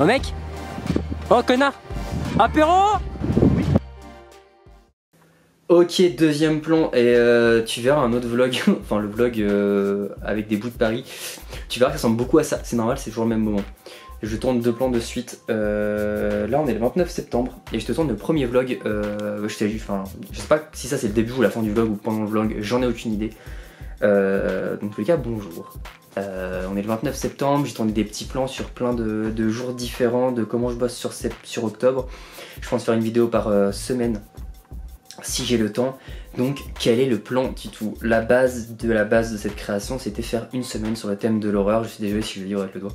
Oh mec. Oh connard. Apéro. Ok, deuxième plan, et tu verras un autre vlog, enfin le vlog avec des bouts de Paris. Tu verras que ça ressemble beaucoup à ça, c'est normal, c'est toujours le même moment. Je tourne 2 plans de suite. Là on est le 29 septembre et je te tourne le premier vlog. Je sais pas si ça c'est le début ou la fin du vlog ou pendant le vlog, j'en ai aucune idée. Donc en tous les cas, bonjour. On est le 29 septembre, j'ai tourné des petits plans sur plein de jours différents, de comment je bosse sur octobre. Je pense faire une vidéo par semaine si j'ai le temps. Donc quel est le plan Titou? La base de cette création, c'était faire une semaine sur le thème de l'horreur. Je sais déjà si je vais dire avec le doigt,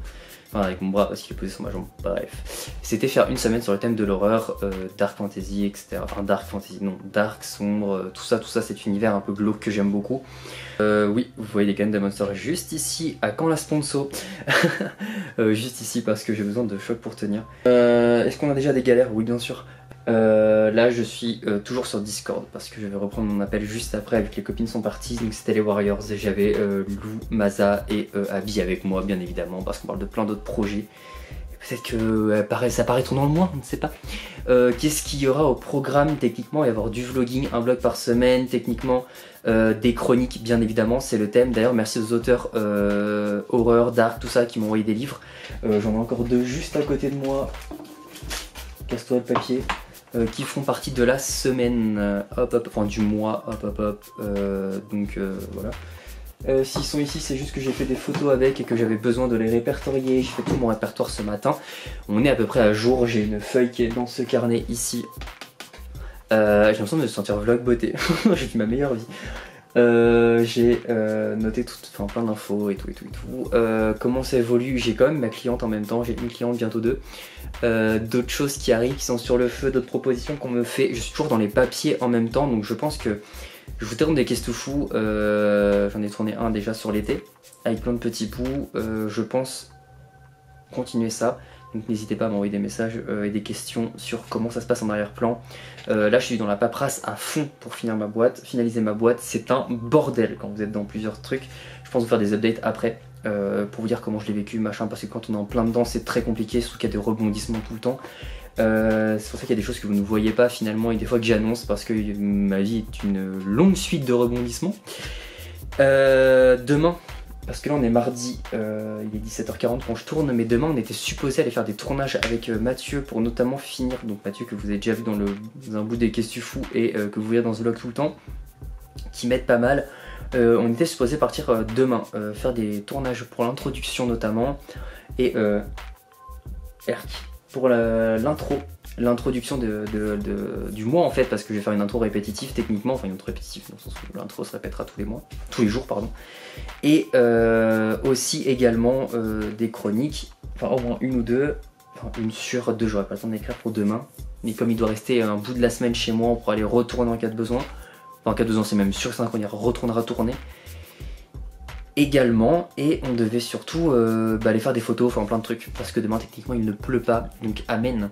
enfin avec mon bras parce qu'il est posé sur ma jambe, bref. C'était faire une semaine sur le thème de l'horreur, dark fantasy, etc. Enfin dark fantasy, non, dark, sombre, tout ça cet univers un peu glauque que j'aime beaucoup. Oui, vous voyez des cannes de Monster juste ici, à quand la sponsor. Juste ici parce que j'ai besoin de choc pour tenir. Est-ce qu'on a déjà des galères? Oui bien sûr. Là je suis toujours sur Discord parce que je vais reprendre mon appel juste après, vu que les copines sont parties. Donc c'était les Warriors et j'avais Lou, Maza et Abby avec moi bien évidemment, parce qu'on parle de plein d'autres projets. Peut-être que ça paraît trop dans le moins, on ne sait pas. Qu'est-ce qu'il y aura au programme? Techniquement il va y avoir du vlogging, un vlog par semaine, techniquement des chroniques bien évidemment, c'est le thème. D'ailleurs merci aux auteurs horreur, dark, tout ça qui m'ont envoyé des livres. J'en ai encore 2 juste à côté de moi. Casse-toi le papier. Qui font partie de la semaine, enfin du mois, donc voilà. S'ils sont ici, c'est juste que j'ai fait des photos avec et que j'avais besoin de les répertorier. J'ai fait tout mon répertoire ce matin. On est à peu près à jour, j'ai une feuille qui est dans ce carnet ici. J'ai l'impression de me sentir vlog beauté, j'ai fait ma meilleure vie. J'ai noté plein d'infos et tout. Comment ça évolue, j'ai quand même ma cliente en même temps, j'ai une cliente, bientôt 2. D'autres choses qui arrivent, qui sont sur le feu, d'autres propositions qu'on me fait. Je suis toujours dans les papiers en même temps, donc je pense que je vous tourne des questions fous. J'en ai tourné un déjà sur l'été, avec plein de petits bouts. Je pense continuer ça. Donc n'hésitez pas à m'envoyer des messages et des questions sur comment ça se passe en arrière-plan. Là je suis dans la paperasse à fond pour finaliser ma boîte. C'est un bordel quand vous êtes dans plusieurs trucs. Je pense vous faire des updates après pour vous dire comment je l'ai vécu, machin, parce que quand on est en plein dedans c'est très compliqué, surtout qu'il y a des rebondissements tout le temps. C'est pour ça qu'il y a des choses que vous ne voyez pas finalement et des fois que j'annonce parce que ma vie est une longue suite de rebondissements. Demain, parce que là on est mardi, il est 17h40 quand je tourne, mais demain on était supposé aller faire des tournages avec Mathieu pour notamment finir, donc Mathieu que vous avez déjà vu dans un bout des questions fous et que vous voyez dans ce vlog tout le temps, qui m'aide pas mal. On était supposé partir demain, faire des tournages pour l'introduction notamment, et pour l'introduction du mois en fait, parce que je vais faire une intro répétitive techniquement, enfin une intro répétitive dans le sens où l'intro se répétera tous les jours pardon, et aussi également des chroniques, enfin au moins une ou deux, enfin une sur 2, j'aurai pas le temps d'écrire pour demain, mais comme il doit rester un bout de la semaine chez moi, on pourra aller retourner en cas de besoin, enfin en cas de besoin c'est même sûr qu'on y retournera tourner également, et on devait surtout aller faire des photos, enfin plein de trucs, parce que demain techniquement il ne pleut pas, donc amen.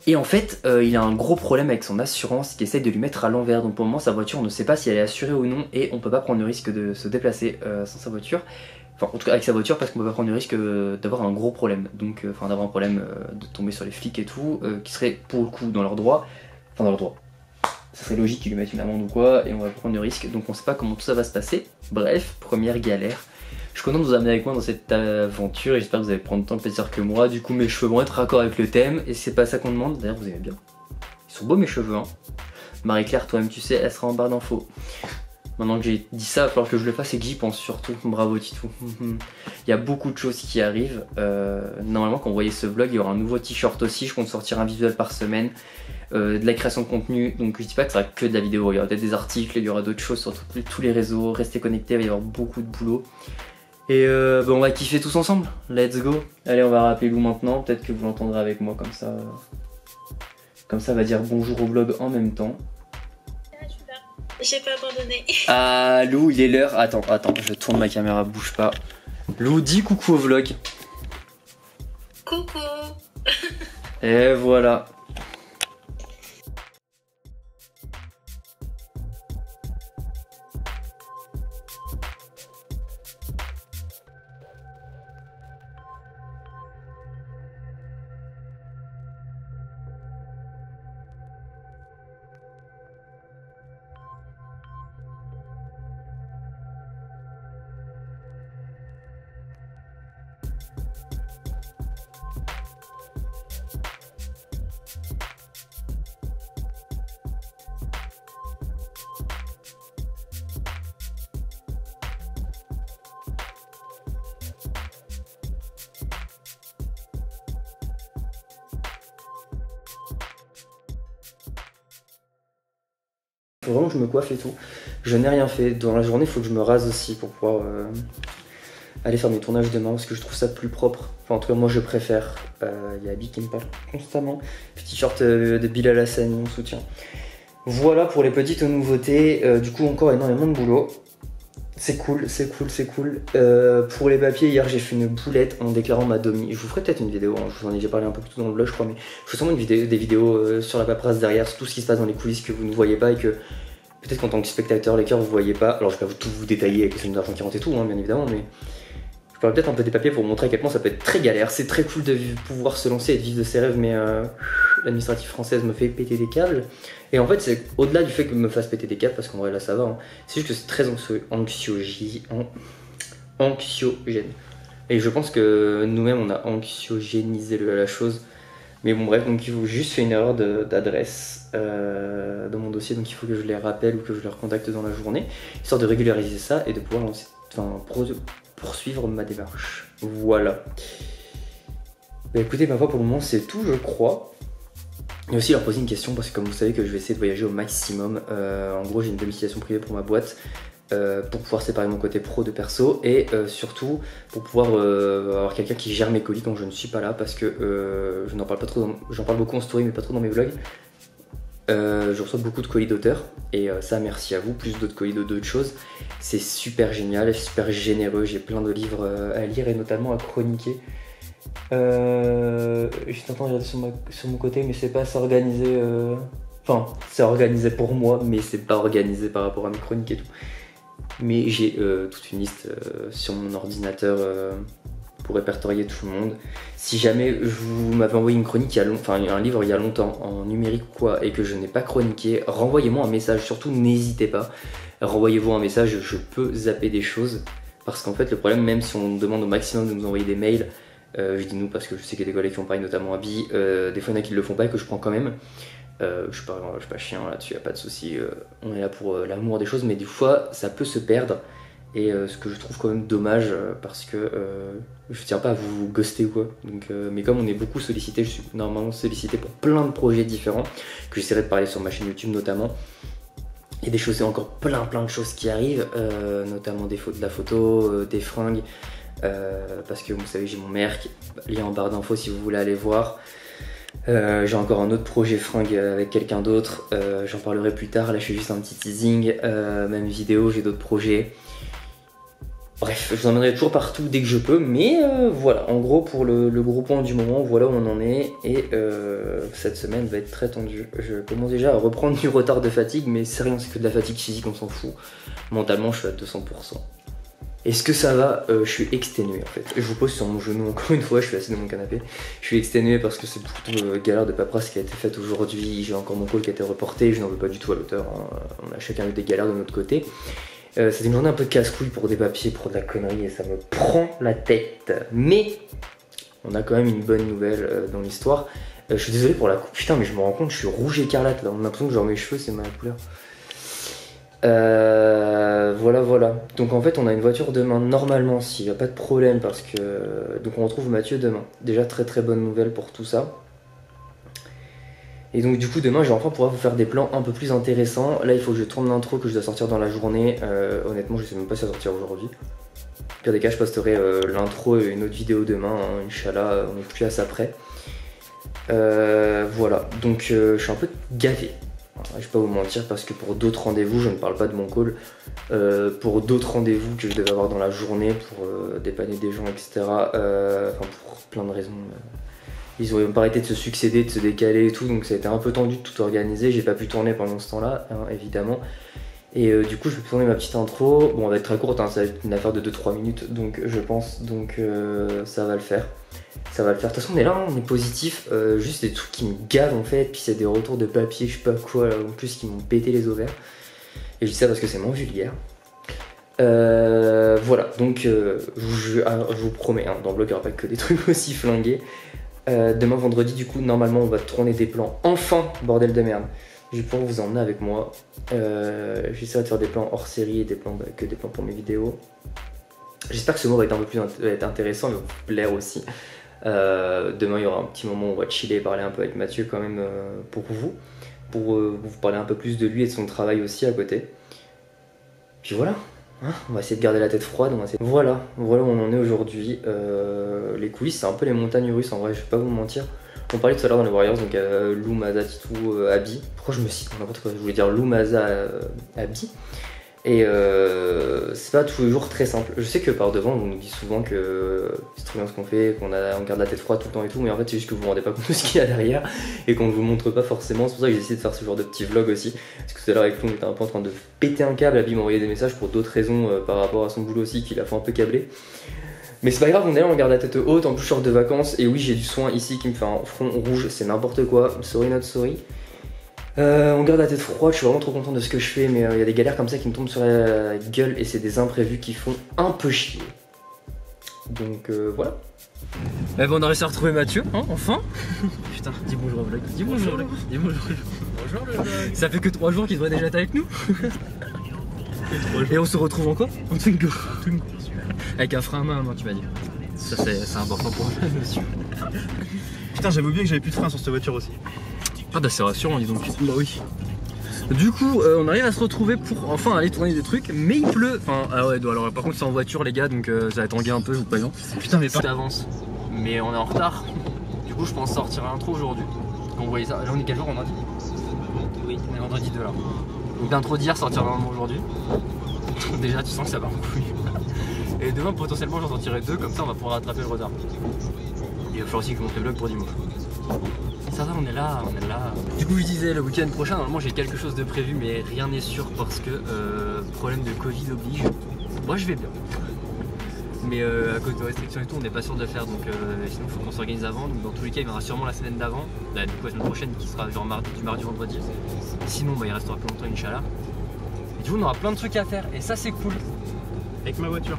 Et en fait il a un gros problème avec son assurance qui essaye de lui mettre à l'envers, donc pour le moment sa voiture on ne sait pas si elle est assurée ou non, et on peut pas prendre le risque de se déplacer sans sa voiture, enfin en tout cas avec sa voiture, parce qu'on peut pas prendre le risque d'avoir un gros problème, donc enfin d'avoir un problème de tomber sur les flics et tout, qui serait pour le coup dans leur droit, enfin dans leur droit. Ça serait logique qu'ils lui mettent une amende ou quoi, et on va prendre le risque, donc on sait pas comment tout ça va se passer. Bref, première galère. Je suis content de vous amener avec moi dans cette aventure et j'espère que vous allez prendre autant de plaisir que moi. Du coup mes cheveux vont être raccord avec le thème et c'est pas ça qu'on demande, d'ailleurs vous aimez bien. Ils sont beaux mes cheveux hein. Marie-Claire, toi-même tu sais, elle sera en barre d'infos. Maintenant que j'ai dit ça, il va falloir que je le fasse et que j'y pense surtout. Bravo Titou. Il y a beaucoup de choses qui arrivent. Normalement quand vous voyez ce vlog, il y aura un nouveau t-shirt aussi, je compte sortir un visuel par semaine. De la création de contenu, donc je dis pas que ça sera que de la vidéo, il y aura peut-être des articles, il y aura d'autres choses sur tous les réseaux, restez connectés, il va y avoir beaucoup de boulot. Et on va kiffer tous ensemble, let's go. Allez on va rappeler Lou maintenant, peut-être que vous l'entendrez avec moi comme ça. Comme ça va dire bonjour au vlog en même temps. J'ai pas abandonné. Ah Lou il est l'heure, attends, je tourne ma caméra, bouge pas. Lou dis coucou au vlog. Coucou. Et voilà. faut vraiment que je me coiffe et tout. Je n'ai rien fait. Dans la journée, il faut que je me rase aussi pour pouvoir aller faire mes tournages demain parce que je trouve ça plus propre. Enfin, en tout cas, moi je préfère. Il y a Abby qui me parle constamment. Petit short de Bilal Hassani, on soutient. Voilà pour les petites nouveautés. Du coup, encore énormément de boulot. C'est cool. Pour les papiers, hier j'ai fait une boulette en déclarant ma domi. Je vous ferai peut-être une vidéo, hein. Je vous en ai déjà parlé un peu plus tôt dans le vlog, je crois, mais je ferai sûrement des vidéos sur la paperasse derrière, sur tout ce qui se passe dans les coulisses que vous ne voyez pas et que peut-être qu'en tant que spectateur, les cœurs, vous voyez pas. Alors je vais pas tout vous détailler avec les sommes d'argent qui rentrent et tout, hein, bien évidemment, mais je parle peut-être un peu des papiers pour vous montrer à quel point ça peut être très galère. C'est très cool de pouvoir se lancer et de vivre de ses rêves, mais l'administrative française me fait péter des câbles. Et en fait, c'est au-delà du fait que me fasse péter des câbles, parce qu'en vrai là ça va, hein. C'est juste que c'est très anxiogène. Et je pense que nous-mêmes on a anxiogénisé la chose. Mais bon bref, donc il faut juste faire une erreur d'adresse dans mon dossier, donc il faut que je les rappelle ou que je les recontacte dans la journée, histoire de régulariser ça et de pouvoir lancer, poursuivre ma démarche. Voilà. Bah écoutez, ma foi pour le moment c'est tout je crois. Et aussi leur poser une question parce que comme vous savez que je vais essayer de voyager au maximum. En gros j'ai une domiciliation privée pour ma boîte pour pouvoir séparer mon côté pro de perso et surtout pour pouvoir avoir quelqu'un qui gère mes colis quand je ne suis pas là parce que je n'en parle pas trop, j'en parle beaucoup en story mais pas trop dans mes vlogs. Je reçois beaucoup de colis d'auteurs et ça merci à vous, plus d'autres colis d'autres choses. C'est super génial, super généreux, j'ai plein de livres à lire et notamment à chroniquer. J'étais en train de regarder sur mon côté mais c'est pas assez organisé, enfin c'est organisé pour moi mais c'est pas organisé par rapport à mes chroniques et tout. Mais j'ai toute une liste sur mon ordinateur pour répertorier tout le monde. Si jamais vous m'avez envoyé une chronique, un livre il y a longtemps, en numérique ou quoi, et que je n'ai pas chroniqué, renvoyez-moi un message, surtout n'hésitez pas. Renvoyez-vous un message, je peux zapper des choses. Parce qu'en fait le problème, même si on demande au maximum de nous envoyer des mails, je dis nous parce que je sais qu'il y a des collègues qui font pareil, notamment Abby, des fois il y en a qui ne le font pas et que je prends quand même. Je suis pas chiant là-dessus, y a pas de souci. On est là pour l'amour des choses, mais des fois ça peut se perdre. Et ce que je trouve quand même dommage parce que je tiens pas à vous ghoster ou quoi. Donc, mais comme on est beaucoup sollicité, je suis normalement sollicité pour plein de projets différents que j'essaierai de parler sur ma chaîne YouTube notamment. Il y a des choses, encore plein de choses qui arrivent, notamment de la photo, des fringues. Parce que vous savez j'ai mon merc, lien en barre d'infos si vous voulez aller voir. J'ai encore un autre projet fringue avec quelqu'un d'autre, j'en parlerai plus tard, là je fais juste un petit teasing, même vidéo, j'ai d'autres projets. Bref, je vous emmènerai toujours partout dès que je peux, mais voilà, en gros pour le gros point du moment, voilà où on en est, et cette semaine va être très tendue. Je commence déjà à reprendre du retard de fatigue, mais c'est rien, c'est que de la fatigue physique, on s'en fout. Mentalement, je suis à 200%. Est-ce que ça va? Je suis exténué en fait. Je vous pose sur mon genou encore une fois, je suis assis dans mon canapé. Je suis exténué parce que c'est plutôt galère de paperasse qui a été faite aujourd'hui. J'ai encore mon call qui a été reporté, je n'en veux pas du tout à l'auteur, hein. On a chacun eu des galères de notre côté. C'était une journée un peu casse-couille pour des papiers, pour de la connerie et ça me prend la tête. Mais on a quand même une bonne nouvelle dans l'histoire. Je suis désolé pour la coupe, putain mais je me rends compte, je suis rouge écarlate là. On a l'impression que genre mes cheveux c'est ma couleur. Voilà. Donc en fait on a une voiture demain normalement s'il n'y a pas de problème parce que... Donc on retrouve Mathieu demain. Déjà très bonne nouvelle pour tout ça. Et donc du coup demain je vais enfin pouvoir vous faire des plans un peu plus intéressants. Là il faut que je tourne l'intro que je dois sortir dans la journée. Honnêtement je sais même pas si ça va sortir aujourd'hui. Au pire des cas je posterai l'intro et une autre vidéo demain, hein. Inch'Allah on est plus à ça près. Voilà, donc je suis un peu gavé. Je vais pas vous mentir parce que pour d'autres rendez-vous, je ne parle pas de mon call, pour d'autres rendez-vous que je devais avoir dans la journée pour dépanner des gens, etc. Enfin pour plein de raisons. Ils ont pas arrêté de se succéder, de se décaler et tout, donc ça a été un peu tendu de tout organiser. J'ai pas pu tourner pendant ce temps-là, hein, évidemment. Et du coup, je vais tourner ma petite intro. Bon, elle va être très courte, hein, ça va être une affaire de 2-3 minutes, donc je pense, donc ça va le faire. Ça va le faire. De toute façon, on est là, on est positif. Juste des trucs qui me gavent en fait. Puis c'est des retours de papier, je sais pas quoi, là, en plus qui m'ont pété les ovaires. Et je dis ça parce que c'est moins vulgaire. Voilà, donc je vous promets, hein, dans le vlog il n'y aura pas que des trucs aussi flingués. Demain vendredi, du coup, normalement, on va tourner des plans. Enfin, bordel de merde. Je vais pouvoir vous emmener avec moi. J'essaierai de faire des plans hors série et des plans, que des plans pour mes vidéos. J'espère que ce mot va être un peu plus intéressant, mais va vous plaire aussi. Demain il y aura un petit moment où on va chiller et parler un peu avec Mathieu quand même pour vous. pour vous parler un peu plus de lui et de son travail aussi à côté. Puis voilà, hein, on va essayer de garder la tête froide. Voilà où on en est aujourd'hui. Les coulisses, c'est un peu les montagnes russes en vrai, je vais pas vous mentir. On parlait tout à l'heure dans les Warriors, donc Lou, Maza, Titou, Abby. Pourquoi je me cite n'importe quoi? Je voulais dire Lou, Maza, Abby. Et c'est pas toujours très simple. Je sais que par devant, on nous dit souvent que c'est trop bien ce qu'on fait, qu'on garde la tête froide tout le temps et tout, mais en fait, c'est juste que vous vous rendez pas compte de ce qu'il y a derrière et qu'on ne vous montre pas forcément. C'est pour ça que j'ai essayé de faire ce genre de petits vlogs aussi. Parce que tout à l'heure, avec Lou, on était un peu en train de péter un câble. Abby m'a envoyé des messages pour d'autres raisons par rapport à son boulot aussi, qui l'a fait un peu câbler. Mais c'est pas grave, on garde la tête haute, en plus je sors de vacances, et oui j'ai du soin ici qui me fait un front rouge, c'est n'importe quoi, sorry not sorry. On garde la tête froide, je suis vraiment trop content de ce que je fais, mais il y a des galères comme ça qui me tombent sur la gueule, et c'est des imprévus qui font un peu chier. Donc voilà. Eh ben on a réussi à retrouver Mathieu, hein, enfin. Putain, dis bonjour au vlog, dis bonjour, dis bonjour. Bonjour le vlog. Ça fait que 3 jours qu'il devrait déjà être avec nous. Et on se retrouve encore en Twingo. Avec un frein à main, tu m'as dit. Ça c'est important pour moi, monsieur. Putain, j'avais oublié que j'avais plus de frein sur cette voiture aussi. Ah bah c'est rassurant, dis donc. Bah oui. Du coup, on arrive à se retrouver pour enfin aller tourner des trucs, mais il pleut. Enfin, ah ouais, alors par contre c'est en voiture les gars, donc ça va tanguer un peu, je vous préviens. Putain, mais pas d'avance. Mais on est en retard. Du coup, je pense sortir un intro aujourd'hui. Quand vous voyez ça, là on est quel jour, vendredi? Oui, on est vendredi 2 là. Donc l'intro d'hier sortira normalement aujourd'hui. Déjà, tu sens que ça va en couille. Et demain, potentiellement, j'en sortirai 2, comme ça on va pouvoir rattraper le retard. Et il va falloir aussi que je monte les vlogs pour dimanche. Ça va, on est là, on est là. Du coup, je disais, le week-end prochain, normalement j'ai quelque chose de prévu, mais rien n'est sûr parce que problème de Covid oblige. Moi, je vais bien. Mais à cause de restrictions et tout, on n'est pas sûr de le faire, donc sinon il faut qu'on s'organise avant. Donc dans tous les cas, il y aura sûrement la semaine d'avant, la semaine prochaine qui sera genre du mardi au vendredi. Sinon, bah, il restera plus longtemps, Inch'Allah. Et du coup, on aura plein de trucs à faire, et ça c'est cool. Avec ma voiture.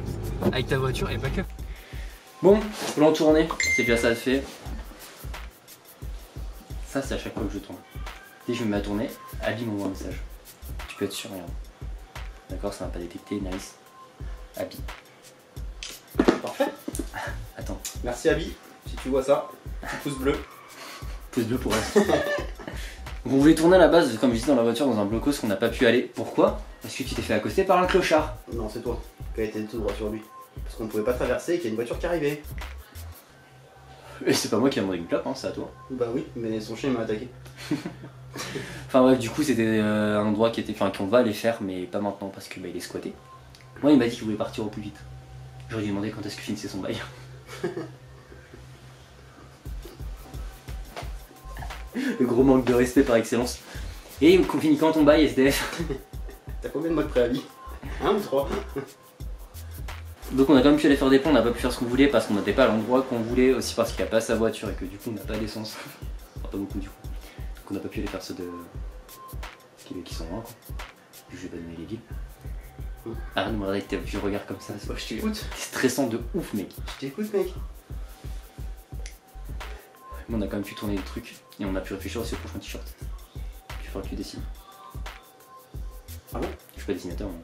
Avec ta voiture et pas que. Bon, plan tourné, c'est déjà ça de fait. Ça c'est à chaque fois que je tourne. Dès que je me mets à tourner, Abby m'envoie un message. Tu peux être sûr, regarde. D'accord, ça va pas détecter, nice. Abby. Parfait. Attends. Merci Abby, si tu vois ça, pouce bleu. Pouce bleu pour elle. On voulait tourner à la base, comme je disais, dans la voiture, dans un blocos qu'on n'a pas pu aller. Pourquoi? Parce que tu t'es fait accoster par un clochard. Non, c'est toi qui a été tout droit sur lui. Parce qu'on ne pouvait pas traverser et qu'il y a une voiture qui arrivait. Et c'est pas moi qui ai demandé une clap, hein, c'est à toi. Bah oui, mais son chien m'a attaqué. Enfin bref, du coup c'était un endroit qui était, enfin qu'on va aller faire, mais pas maintenant parce que bah, il est squatté. Moi il m'a dit qu'il voulait partir au plus vite. J'aurais dû demander quand est-ce qu'il finissait son bail. Le gros manque de respect par excellence. Et on finit quand ton bail, SDF? T'as combien de mois de préavis? 1 ou 3? Donc on a quand même pu aller faire des plans, on n'a pas pu faire ce qu'on voulait parce qu'on n'était pas à l'endroit qu'on voulait, aussi parce qu'il n'y a pas sa voiture et que du coup on n'a pas d'essence. Enfin, pas beaucoup du coup. Donc on n'a pas pu aller faire ceux de... qui sont loin quoi. Je vais pas donner les villes. Arrête de me regarder avec tes vieux regards comme ça, je t'écoute. C'est stressant de ouf mec. Je t'écoute mec. Mais on a quand même pu tourner des trucs et on a pu réfléchir aussi au prochain t-shirt. Il faudra que tu dessines. Ah bon? Je suis pas dessinateur moi.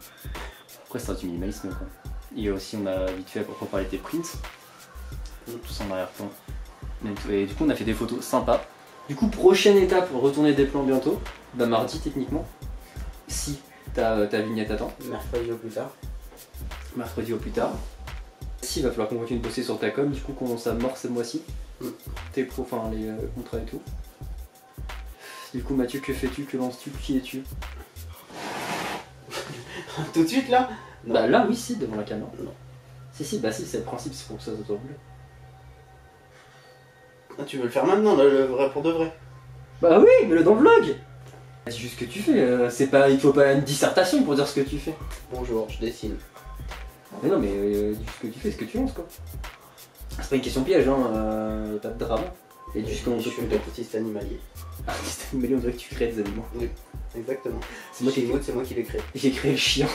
Après c'est du minimalisme quoi. Et aussi on a vite fait pour parler des prints. Tout ça en arrière-plan. Et du coup on a fait des photos sympas. Du coup prochaine étape, retourner des plans bientôt. Bah mardi techniquement. Si ta vignette attend. Mercredi au plus tard. Mercredi au plus tard. Si il va falloir qu'on continue de bosser sur ta com, du coup qu'on s'amorce ce mois-ci. Tes pros, enfin les contrats et tout. Du coup Mathieu, que fais-tu, que lances-tu, qui es-tu? Tout de suite là? Non. Bah là oui si, devant la caméra. Non. Si, bah si, c'est le principe, c'est pour que ça soit bleu. Ah, tu veux le faire maintenant, le vrai pour de vrai? Bah oui, mais le dans le vlog. Dis juste ce que tu fais, c'est pas, il faut pas une dissertation pour dire ce que tu fais. Bonjour, je dessine. Mais non mais dis ce que tu fais, ce que tu lances quoi. C'est pas une question piège hein, y'a pas de drame. Et dis juste comment je suis un artiste animalier. Artiste animalier, on dirait que tu crées des animaux. Oui, exactement. C'est moi qui l'ai créé. J'ai créé le chien.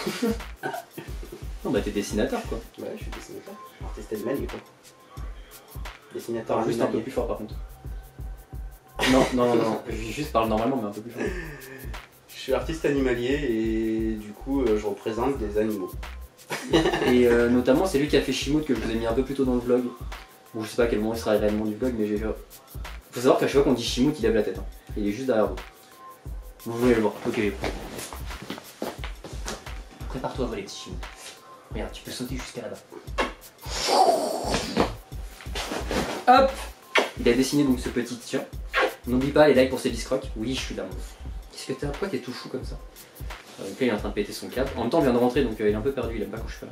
Non bah t'es dessinateur quoi. Ouais, je suis dessinateur. Artiste animalier quoi. Dessinateur Parle juste un peu plus fort par contre. Non, juste parle normalement mais un peu plus fort. Je suis artiste animalier et du coup je représente des animaux. Et notamment c'est lui qui a fait Shimout que je vous ai mis un peu plus tôt dans le vlog. Bon je sais pas à quel moment il sera réellement du vlog mais j'ai... Faut savoir qu'à chaque fois qu'on dit Shimout il lève la tête. Hein. Il est juste derrière vous. Vous voulez le voir. Ok. Prépare-toi à voler, petit chien. Regarde, tu peux sauter jusqu'à là-bas. Hop. Il a dessiné donc ce petit tien. N'oublie pas les likes pour ses biscrocs. Oui, je suis là. Qu'est-ce que t'as? Pourquoi t'es tout chou comme ça? Donc là, il est en train de péter son câble. En même temps, on vient de rentrer, donc il est un peu perdu. Il aime pas quand je suis là.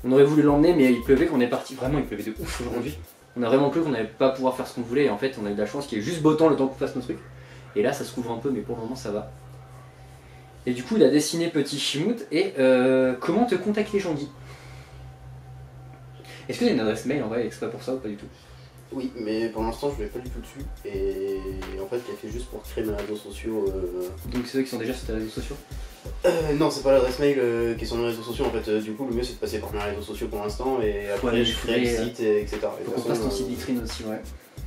On aurait voulu l'emmener, mais il pleuvait quand on est parti. Vraiment, il pleuvait de ouf aujourd'hui. On a vraiment plu qu'on n'allait pas pouvoir faire ce qu'on voulait. Et en fait, on a eu de la chance qu'il y ait juste beau temps le temps qu'on fasse nos trucs. Et là, ça se couvre un peu, mais pour le moment, ça va. Et du coup, il a dessiné petit Chimout. Et comment te contacter, Jean-Guy? Est-ce que tu as une adresse mail en vrai exprès pour ça ou pas du tout? Oui, mais pour l'instant je vais pas du tout dessus. Et en fait, il a fait juste pour créer mes réseaux sociaux. Donc c'est ceux qui sont déjà sur tes réseaux sociaux? Non, c'est pas l'adresse mail qui est sur mes réseaux sociaux. En fait, du coup, le mieux c'est de passer par mes réseaux sociaux pour l'instant. Et après, Ouais, je crée le site, etc. Faut qu'on fasse ton site vitrine aussi, ouais.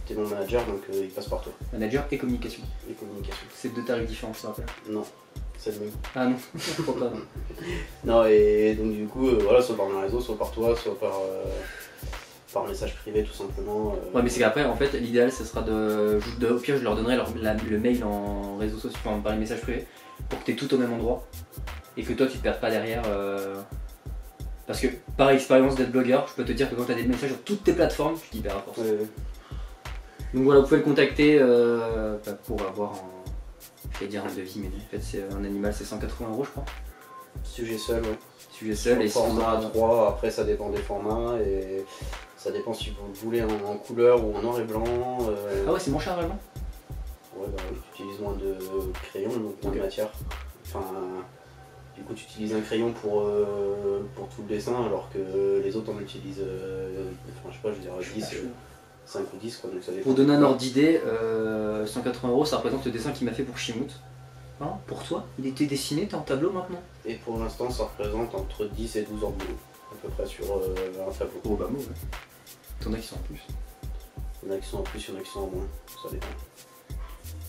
T'es mon manager, donc il passe par toi. Manager et communication. Et communication. C'est deux tarifs différents, je te rappelle. Non, c'est le même. Ah non, je crois pas. Non. Non, et donc du coup, voilà, soit par mes réseaux, soit par toi, soit par message privé tout simplement. Ouais, mais c'est qu'après, en fait, l'idéal, ce sera au pire, je leur donnerai le mail en réseaux sociaux, enfin, par les messages privés, pour que tu aies tout au même endroit et que toi, tu te perdes pas derrière. Parce que, par expérience d'être blogueur, je peux te dire que quand tu as des messages sur toutes tes plateformes, tu t'y perds à force. Donc voilà, vous pouvez le contacter pour avoir je vais dire un devis, mais en fait, c'est un animal, c'est 180 € je crois. Sujet seul, ouais. Sujet seul et format 3, après ça dépend des formats et ça dépend si vous le voulez en couleur ou en noir et blanc. Ah ouais, c'est moins cher vraiment? Ouais, bah oui, tu utilises moins de crayons, donc moins de matière. Enfin, du coup, tu utilises un crayon pour tout le dessin, alors que les autres en utilisent, enfin, je sais pas, je veux dire 10, 5 ou 10, quoi, donc ça dépend. Pour donner un ordre d'idée, 180 € ça représente le dessin qu'il m'a fait pour Chimout. Hein, pour toi, il était dessiné, t'es en tableau maintenant? Et pour l'instant, ça représente entre 10 et 12 heures de boulot, à peu près sur un tableau. Oh bah bon, ouais. T'en as qui sont en plus. Il y en a qui sont en plus, il y en a qui sont en moins, ça dépend.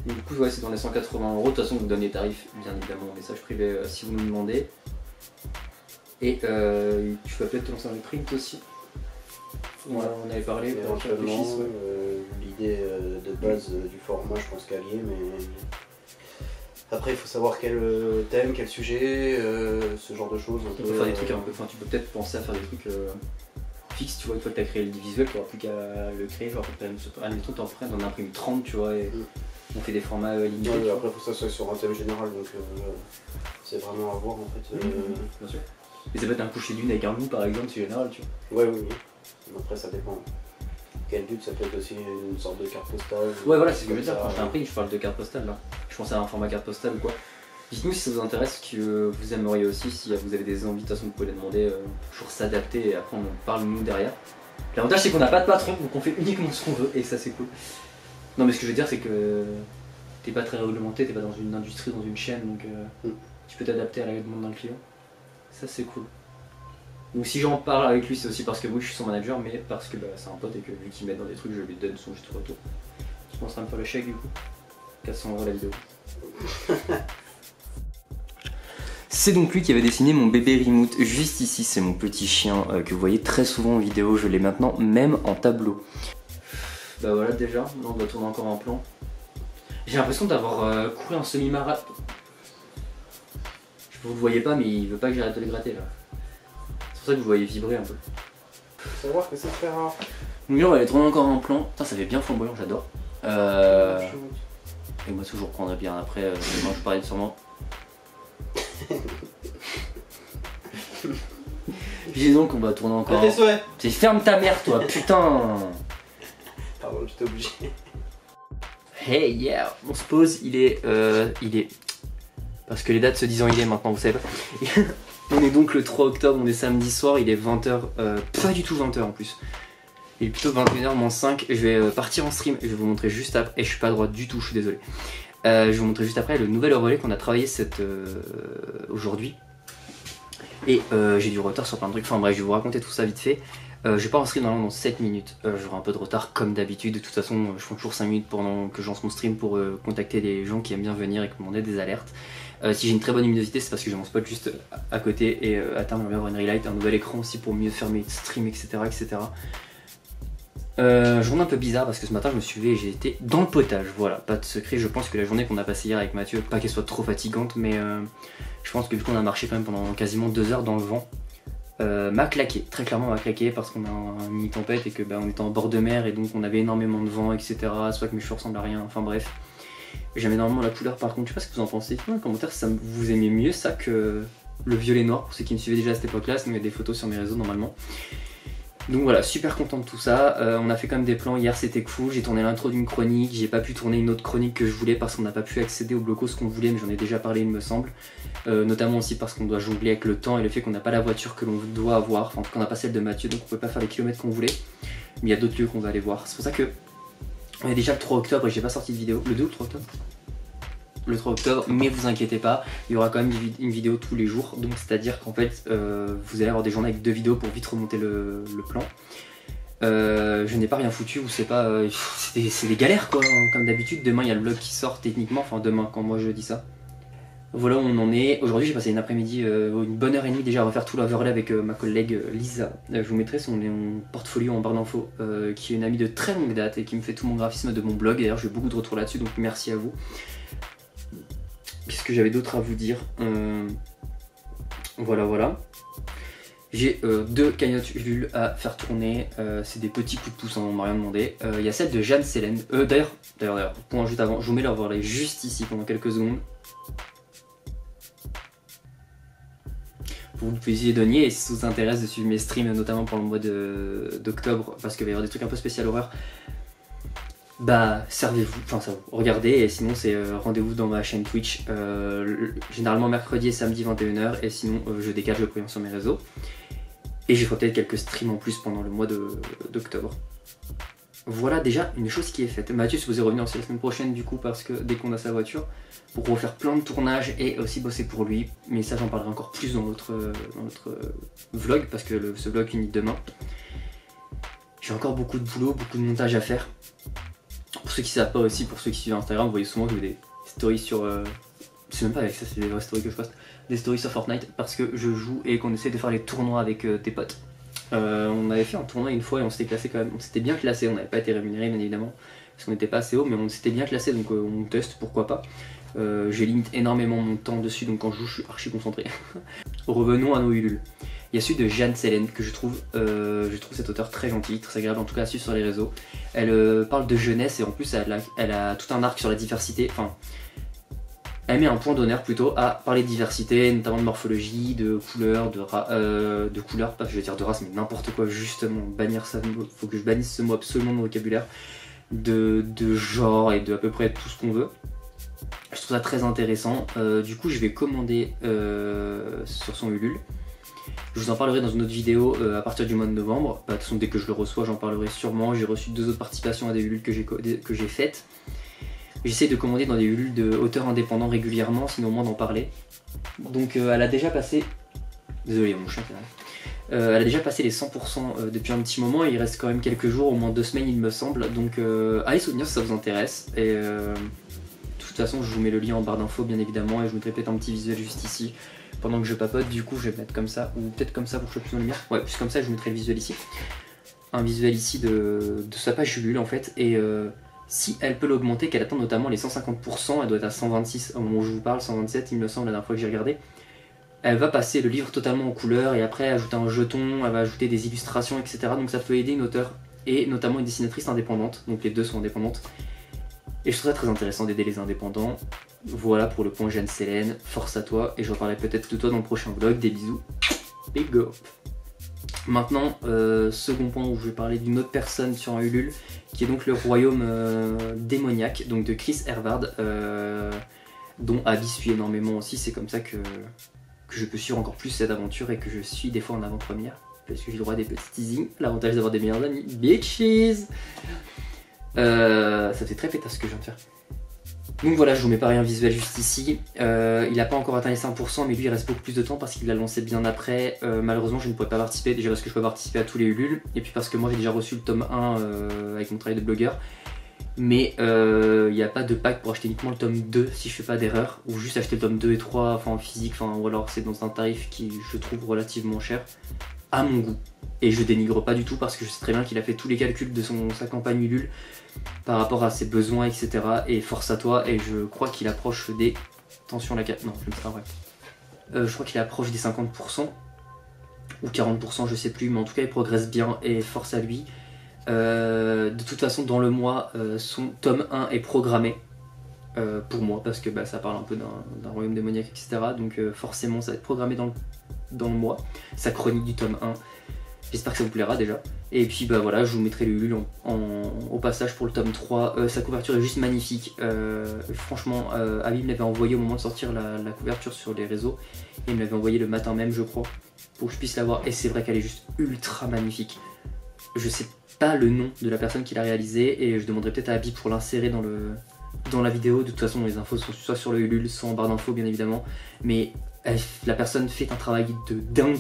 Et du coup, ouais, c'est dans les 180 €. De toute façon, on vous donne les tarifs, bien évidemment, en message privé si vous nous demandez. Et tu vas peut-être te lancer dans les prints aussi. Ouais, on avait parlé. Éventuellement, l'idée de base du format, je pense qu'elle y est, mais après il faut savoir quel thème, quel sujet, ce genre de choses. On peut faire des trucs un peu. Enfin, tu peux peut-être penser à faire des trucs fixes, tu vois, une fois que tu as créé le visuel, tu n'auras plus qu'à le créer. Genre, admettons, tu en imprimes 30, tu vois, et on fait des formats limités. Ouais, après, il faut que ça soit sur un thème général, donc c'est vraiment à voir en fait. Bien sûr. Mais ça peut être un coucher de lune avec un loup par exemple, c'est général, tu vois. Ouais, oui. Après, ça dépend. Quel but, ça peut être aussi une sorte de carte postale. Ouais, voilà, c'est ce que je veux dire. Quand je t'imprime, je parle de carte postale là. Je pense à un format carte postale ou quoi. Dites-nous si ça vous intéresse, ce que vous aimeriez aussi. Si vous avez des envies, de toute façon, vous pouvez les demander. Toujours s'adapter et après, on parle nous derrière. L'avantage, c'est qu'on n'a pas de patron, donc on fait uniquement ce qu'on veut et ça, c'est cool. Non, mais ce que je veux dire, c'est que t'es pas très réglementé, t'es pas dans une industrie, dans une chaîne, donc tu peux t'adapter à la demande d'un client. Ça, c'est cool. Donc si j'en parle avec lui, c'est aussi parce que oui, je suis son manager, mais parce que c'est un pote et que vu qu'il m'aide dans des trucs, je lui donne son juste retour. Tu penseras me faire le chèque du coup? 400 € la vidéo. C'est donc lui qui avait dessiné mon bébé Remote juste ici, c'est mon petit chien que vous voyez très souvent en vidéo, je l'ai maintenant même en tableau. Bah voilà déjà, là on va tourner encore un plan. J'ai l'impression d'avoir couru un semi-marathon. Vous le voyez pas mais il veut pas que j'arrête de le gratter là. C'est pour ça que vous voyez vibrer un peu. Faut savoir que c'est très rare. Donc là on va aller tourner encore un plan. Putain, ça fait bien flamboyant, j'adore. Et moi toujours prendrai bien après, demain je parlais sûrement. Puis donc on va tourner encore. C'est ferme ta mère toi, putain. Pardon, j'étais obligé. Hey yeah, on se pose, il est parce que les dates se disent en il est maintenant, vous savez pas. On est donc le 3 octobre, on est samedi soir, il est 20h, pas du tout 20h en plus. Il est plutôt 21h-5, je vais partir en stream, je vais vous montrer juste après, et je suis pas à droite du tout, je suis désolé. Je vais vous montrer juste après le nouvel relais qu'on a travaillé aujourd'hui. Et j'ai du retard sur plein de trucs, enfin bref, je vais vous raconter tout ça vite fait. Je vais pas en stream normalement dans 7 minutes, j'aurai un peu de retard comme d'habitude. De toute façon, je prends toujours 5 minutes pendant que je lance mon stream pour contacter les gens qui aiment bien venir et commander des alertes. Si j'ai une très bonne luminosité, c'est parce que j'ai mon spot juste à côté et à terme, on va avoir une relight, un nouvel écran aussi pour mieux faire mes streams, etc. etc. Journée un peu bizarre parce que ce matin je me suis levé et j'ai été dans le potage, voilà, pas de secret. Je pense que la journée qu'on a passée hier avec Mathieu, pas qu'elle soit trop fatigante, mais je pense que vu qu'on a marché quand même pendant quasiment 2 heures dans le vent, m'a claqué, très clairement m'a claqué parce qu'on a un mini tempête et que on était en bord de mer et donc on avait énormément de vent, etc. Soit que mes cheveux ressemblent à rien, enfin bref. J'aime énormément la couleur par contre, je sais pas ce que vous en pensez, dites-moi dans les commentaires si vous aimez mieux ça que le violet noir pour ceux qui me suivaient déjà à cette époque-là, sinon il y a des photos sur mes réseaux normalement. Donc voilà, super content de tout ça. On a fait quand même des plans hier, c'était cool. J'ai tourné l'intro d'une chronique, j'ai pas pu tourner une autre chronique que je voulais parce qu'on n'a pas pu accéder au blocos qu'on voulait, mais j'en ai déjà parlé il me semble. Notamment aussi parce qu'on doit jongler avec le temps et le fait qu'on n'a pas la voiture que l'on doit avoir, enfin en tout cas on n'a pas celle de Mathieu, donc on peut pas faire les kilomètres qu'on voulait. Mais il y a d'autres lieux qu'on va aller voir. C'est pour ça que on est déjà le 3 octobre et j'ai pas sorti de vidéo. Le 2 ou le 3 octobre le 3 octobre, mais vous inquiétez pas, il y aura quand même une vidéo tous les jours, donc c'est à dire qu'en fait vous allez avoir des journées avec 2 vidéos pour vite remonter le plan. Je n'ai pas rien foutu, ou c'est pas, c'est des galères quoi, hein, comme d'habitude. Demain il y a le vlog qui sort techniquement, enfin demain quand moi je dis ça. Voilà où on en est. Aujourd'hui j'ai passé une après-midi, une bonne heure et demie déjà à refaire tout l'overlay avec ma collègue Lisa. Je vous mettrai son portfolio en barre d'infos, qui est une amie de très longue date et qui me fait tout mon graphisme de mon blog. D'ailleurs j'ai eu beaucoup de retours là-dessus, donc merci à vous. Qu'est-ce que j'avais d'autre à vous dire, voilà. J'ai 2 cagnottes Ulule à faire tourner, c'est des petits coups de pouce, hein, on m'a rien demandé. Il y a celle de Jeanne Célène, d'ailleurs, point juste avant, je vous mets leur volet juste ici pendant quelques secondes. Vous pouvez y donner, et si ça vous intéresse de suivre mes streams, notamment pour le mois d'octobre, parce qu'il va y avoir des trucs un peu spécial horreur, bah servez-vous, enfin ça vous regardez, et sinon c'est rendez-vous dans ma chaîne Twitch, généralement mercredi et samedi 21h, et sinon je décale, je préviens sur mes réseaux. Et je ferai peut-être quelques streams en plus pendant le mois d'octobre. Voilà déjà une chose qui est faite. Mathieu supposé revenir aussi la semaine prochaine du coup, parce que dès qu'on a sa voiture, pour refaire plein de tournages et aussi bosser pour lui. Mais ça j'en parlerai encore plus dans notre vlog, parce que ce vlog finit demain. J'ai encore beaucoup de boulot, beaucoup de montage à faire. Pour ceux qui ne savent pas aussi, pour ceux qui suivent Instagram, vous voyez souvent que je mets des stories sur... c'est même pas avec ça, c'est des vraies stories que je poste. Des stories sur Fortnite parce que je joue et qu'on essaie de faire les tournois avec des potes. On avait fait un tournoi une fois et on s'était classé quand même. On s'était bien classé, on n'avait pas été rémunéré bien évidemment parce qu'on n'était pas assez haut, mais on s'était bien classé, donc on teste, pourquoi pas. J'ai limite énormément mon temps dessus, donc quand je joue je suis archi concentré. Revenons à nos Ulule. Il y a celui de Jeanne Célène que je trouve cette auteure très gentille, très agréable en tout cas à suivre sur les réseaux. Elle parle de jeunesse et en plus elle a tout un arc sur la diversité, enfin elle met un point d'honneur plutôt à parler de diversité, notamment de morphologie, de couleur, de couleur, pas que je vais dire de race mais n'importe quoi, justement, bannir ça, faut que je bannisse ce mot absolument de mon vocabulaire, de genre et de à peu près tout ce qu'on veut. Je trouve ça très intéressant, du coup je vais commander sur son Ulule. Je vous en parlerai dans une autre vidéo à partir du mois de novembre. De toute façon dès que je le reçois j'en parlerai sûrement. J'ai reçu 2 autres participations à des Ulules que j'ai faites. J'essaie de commander dans des Ulules d'auteurs indépendants régulièrement, sinon au moins d'en parler. Donc elle a déjà passé... Désolé mon chien qui arrive. Elle a déjà passé les 100% depuis un petit moment et il reste quand même quelques jours, au moins 2 semaines il me semble. Donc allez soutenir si ça vous intéresse. Et de toute façon je vous mets le lien en barre d'infos bien évidemment et je vous mettrai peut-être un petit visuel juste ici. Pendant que je papote, du coup je vais le mettre comme ça, ou peut-être comme ça pour que je sois plus en lumière. Ouais, plus comme ça je vous mettrai le visuel ici. Un visuel ici de sa page Ulule en fait. Et si elle peut l'augmenter, qu'elle atteint notamment les 150%, elle doit être à 126 au moment où je vous parle, 127 il me semble la dernière fois que j'ai regardé. Elle va passer le livre totalement en couleur et après ajouter un jeton, elle va ajouter des illustrations, etc. Donc ça peut aider une auteure et notamment une dessinatrice indépendante, donc les deux sont indépendantes. Et je trouve ça très intéressant d'aider les indépendants. Voilà pour le point Jeanne Célène, force à toi et je reparlerai peut-être de toi dans le prochain vlog, des bisous, big go. Maintenant, second point où je vais parler d'une autre personne sur un Ulule, qui est donc le royaume démoniaque, donc de Chris Hervard, dont Abby suit énormément aussi, c'est comme ça que je peux suivre encore plus cette aventure et que je suis des fois en avant-première, parce que j'ai le droit à des petits teasings, l'avantage d'avoir des meilleurs amis, bitches. Ça fait très pétasse ce que je viens de faire. Donc voilà, je vous mets pareil un visuel juste ici. Il n'a pas encore atteint les 5%, mais lui il reste beaucoup plus de temps parce qu'il l'a lancé bien après. Malheureusement je ne pourrais pas participer, déjà parce que je peux participer à tous les Ulules, et puis parce que moi j'ai déjà reçu le tome 1 avec mon travail de blogueur. Mais il n'y a pas de pack pour acheter uniquement le tome 2 si je fais pas d'erreur, ou juste acheter le tome 2 et 3 enfin en physique, ou alors c'est dans un tarif qui je trouve relativement cher à mon goût. Et je dénigre pas du tout parce que je sais très bien qu'il a fait tous les calculs de sa campagne Ulule par rapport à ses besoins, etc. Et force à toi, et je crois qu'il approche des... Attention la carte, non, je ne sais pas vrai. Je crois qu'il approche des 50% ou 40%, je sais plus, mais en tout cas il progresse bien et force à lui. De toute façon dans le mois, son tome 1 est programmé pour moi parce que ça parle un peu d'un royaume démoniaque, etc. Donc forcément ça va être programmé dans le mois, sa chronique du tome 1. J'espère que ça vous plaira déjà. Et puis voilà, je vous mettrai le Ulule au passage pour le tome 3. Sa couverture est juste magnifique. Franchement, Abby me l'avait envoyé au moment de sortir la couverture sur les réseaux. Et il me l'avait envoyé le matin même, je crois, pour que je puisse la voir. Et c'est vrai qu'elle est juste ultra magnifique. Je sais pas le nom de la personne qui l'a réalisé et je demanderai peut-être à Abby pour l'insérer dans la vidéo. De toute façon, les infos sont soit sur le Ulule, soit en barre d'infos, bien évidemment. Mais la personne fait un travail de dingue.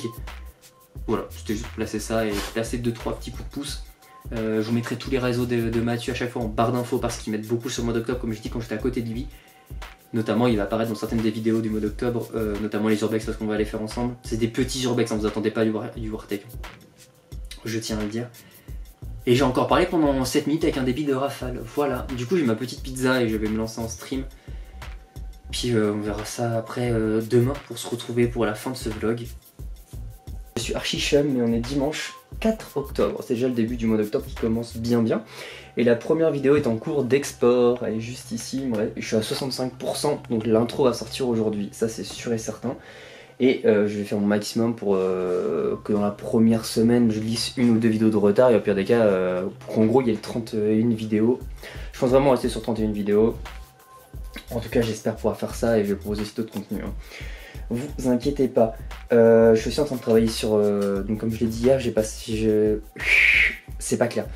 Voilà, c'était juste placer ça et placer 2-3 petits coups de pouce. Je vous mettrai tous les réseaux de Mathieu à chaque fois en barre d'infos parce qu'ils mettent beaucoup sur le mois d'octobre, comme je dis quand j'étais à côté de lui. Notamment, il va apparaître dans certaines des vidéos du mois d'octobre, notamment les urbex parce qu'on va les faire ensemble. C'est des petits urbex, hein, vous attendez pas du Wartech. Je tiens à le dire. Et j'ai encore parlé pendant 7 minutes avec un débit de rafale. Voilà, du coup j'ai ma petite pizza et je vais me lancer en stream. Puis on verra ça après demain pour se retrouver pour la fin de ce vlog. Je suis archi chum, mais on est dimanche 4 octobre. C'est déjà le début du mois d'octobre qui commence bien. Et la première vidéo est en cours d'export. Elle est juste ici. Ouais, je suis à 65%, donc l'intro va sortir aujourd'hui. Ça, c'est sûr et certain. Et je vais faire mon maximum pour que dans la première semaine, je glisse 1 ou 2 vidéos de retard. Et au pire des cas, pour qu'en gros, il y ait 31 vidéos. Je pense vraiment rester sur 31 vidéos. En tout cas, j'espère pouvoir faire ça et je vais proposer aussi d'autres contenus. Hein. Vous inquiétez pas, je suis en train de travailler sur, donc comme je l'ai dit hier, c'est pas clair.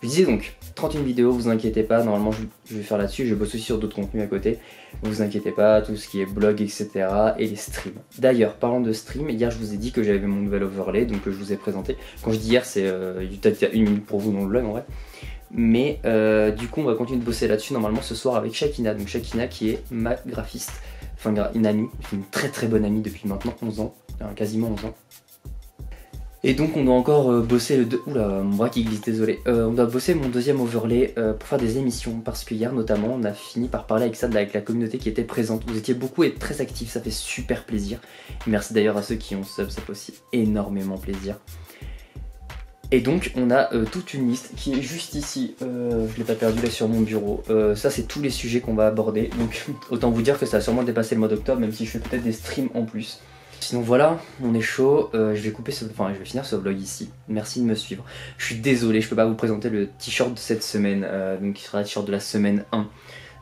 Je disais donc, 31 vidéos, vous inquiétez pas, normalement je vais faire là-dessus, je bosse aussi sur d'autres contenus à côté. Vous inquiétez pas, tout ce qui est blog, etc. et les streams. D'ailleurs, parlant de stream, hier je vous ai dit que j'avais mon nouvel overlay, donc je vous ai présenté. Quand je dis hier, c'est peut-être il y a 1 minute pour vous dans le vlog en vrai. Mais du coup on va continuer de bosser là-dessus normalement ce soir avec Shakina, donc Shakina qui est ma graphiste. Enfin une amie, une très bonne amie depuis maintenant 11 ans, quasiment 11 ans. Et donc on doit encore bosser le... Oula, mon bras qui glisse, désolé. On doit bosser mon deuxième overlay pour faire des émissions, parce que hier notamment on a fini par parler avec la communauté qui était présente. Vous étiez beaucoup et très actifs, ça fait super plaisir. Merci d'ailleurs à ceux qui ont sub, ça fait aussi énormément plaisir. Et donc on a toute une liste qui est juste ici, je l'ai pas perdu là sur mon bureau. Ça c'est tous les sujets qu'on va aborder, donc autant vous dire que ça a sûrement dépassé le mois d'octobre, même si je fais peut-être des streams en plus. Sinon voilà, on est chaud, je vais finir ce vlog ici. Merci de me suivre. Je suis désolé, je peux pas vous présenter le t-shirt de cette semaine, donc qui sera le t-shirt de la semaine 1.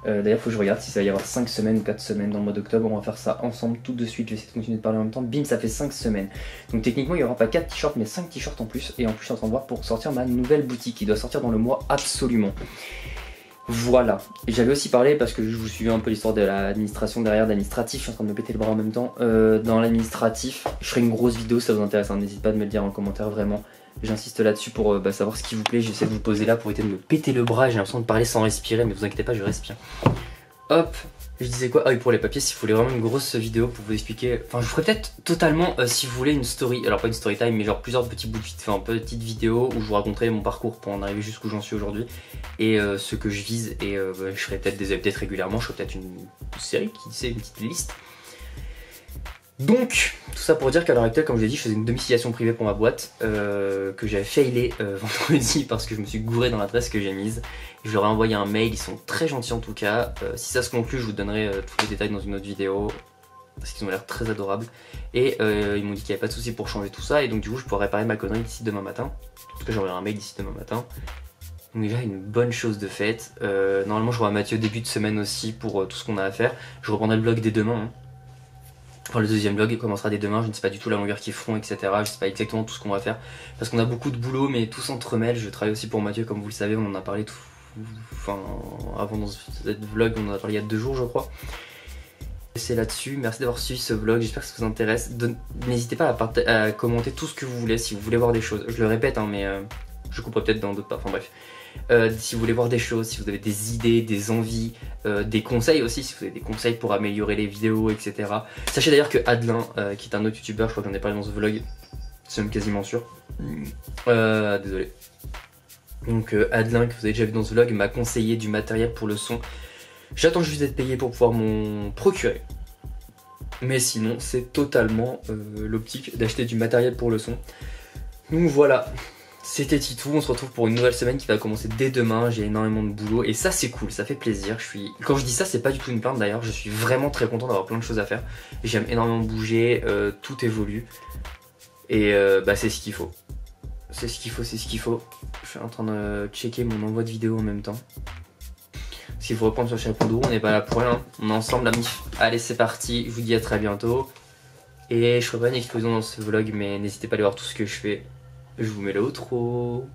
D'ailleurs faut que je regarde si ça va y avoir 5 semaines ou 4 semaines dans le mois d'octobre. On va faire ça ensemble tout de suite, je vais essayer de continuer de parler en même temps. Bim, ça fait 5 semaines. Donc techniquement il n'y aura pas 4 t-shirts mais 5 t-shirts en plus. Et en plus je suis en train de voir pour sortir ma nouvelle boutique qui doit sortir dans le mois absolument. Voilà, et j'avais aussi parlé parce que je vous suivais un peu l'histoire de l'administration derrière, d'administratif, je suis en train de me péter le bras en même temps. Dans l'administratif, je ferai une grosse vidéo si ça vous intéresse, hein. N'hésitez pas à me le dire en commentaire vraiment. J'insiste là-dessus pour savoir ce qui vous plaît, j'essaie de vous poser là pour éviter de me péter le bras, j'ai l'impression de parler sans respirer, mais vous inquiétez pas, je respire. Hop, je disais quoi? Ah oui, pour les papiers, si vous voulez vraiment une grosse vidéo pour vous expliquer, enfin je vous ferai peut-être totalement, si vous voulez, une story, alors pas une story time, mais genre plusieurs petits bouts de petites vidéos où je vous raconterai mon parcours pour en arriver jusqu'où j'en suis aujourd'hui et ce que je vise, et je ferai peut-être des updates régulièrement, je ferai peut-être une série, qui sait, une petite liste. Donc, tout ça pour dire qu'à l'heure actuelle, comme je l'ai dit, je faisais une domiciliation privée pour ma boîte, que j'avais failé vendredi parce que je me suis gouré dans l'adresse que j'ai mise. Je leur ai envoyé un mail, ils sont très gentils en tout cas. Si ça se conclut, je vous donnerai tous les détails dans une autre vidéo, parce qu'ils ont l'air très adorables. Et ils m'ont dit qu'il n'y avait pas de souci pour changer tout ça, et donc du coup je pourrais réparer ma connerie d'ici demain matin. En tout cas j'aurai un mail d'ici demain matin. Donc déjà une bonne chose de faite. Normalement je revois Mathieu début de semaine aussi pour tout ce qu'on a à faire. Je reprendrai le vlog dès demain. Hein. Enfin le deuxième vlog commencera dès demain, je ne sais pas du tout la longueur qu'ils feront, etc. Je ne sais pas exactement tout ce qu'on va faire. Parce qu'on a beaucoup de boulot, mais tout s'entremêle. Je travaille aussi pour Mathieu, comme vous le savez, on en a parlé tout... Enfin, avant dans cette vlog, on en a parlé il y a 2 jours je crois. C'est là-dessus, merci d'avoir suivi ce vlog, j'espère que ça vous intéresse. N'hésitez pas à commenter tout ce que vous voulez si vous voulez voir des choses. Je le répète, hein, mais je couperai peut-être dans d'autres pas, enfin bref. Si vous voulez voir des choses, si vous avez des idées, des envies, des conseils aussi, si vous avez des conseils pour améliorer les vidéos, etc. Sachez d'ailleurs que Adelin, qui est un autre youtubeur, je crois que j'en ai parlé dans ce vlog, c'est même quasiment sûr. Désolé. Donc Adelin, que vous avez déjà vu dans ce vlog, m'a conseillé du matériel pour le son. J'attends juste d'être payé pour pouvoir m'en procurer. Mais sinon, c'est totalement l'optique d'acheter du matériel pour le son. Donc voilà, c'était Titou. On se retrouve pour une nouvelle semaine qui va commencer dès demain. J'ai énormément de boulot et ça c'est cool, ça fait plaisir. Quand je dis ça, c'est pas du tout une plainte d'ailleurs. Je suis vraiment très content d'avoir plein de choses à faire. J'aime énormément bouger, tout évolue. Et c'est ce qu'il faut. C'est ce qu'il faut, c'est ce qu'il faut. Je suis en train de checker mon envoi de vidéo en même temps. Parce qu'il faut reprendre sur le chapeau de roue, on n'est pas là pour rien. On est ensemble la mif. Allez c'est parti, je vous dis à très bientôt. Et je ferai pas une explosion dans ce vlog, mais n'hésitez pas à aller voir tout ce que je fais. Je vous mets le outro.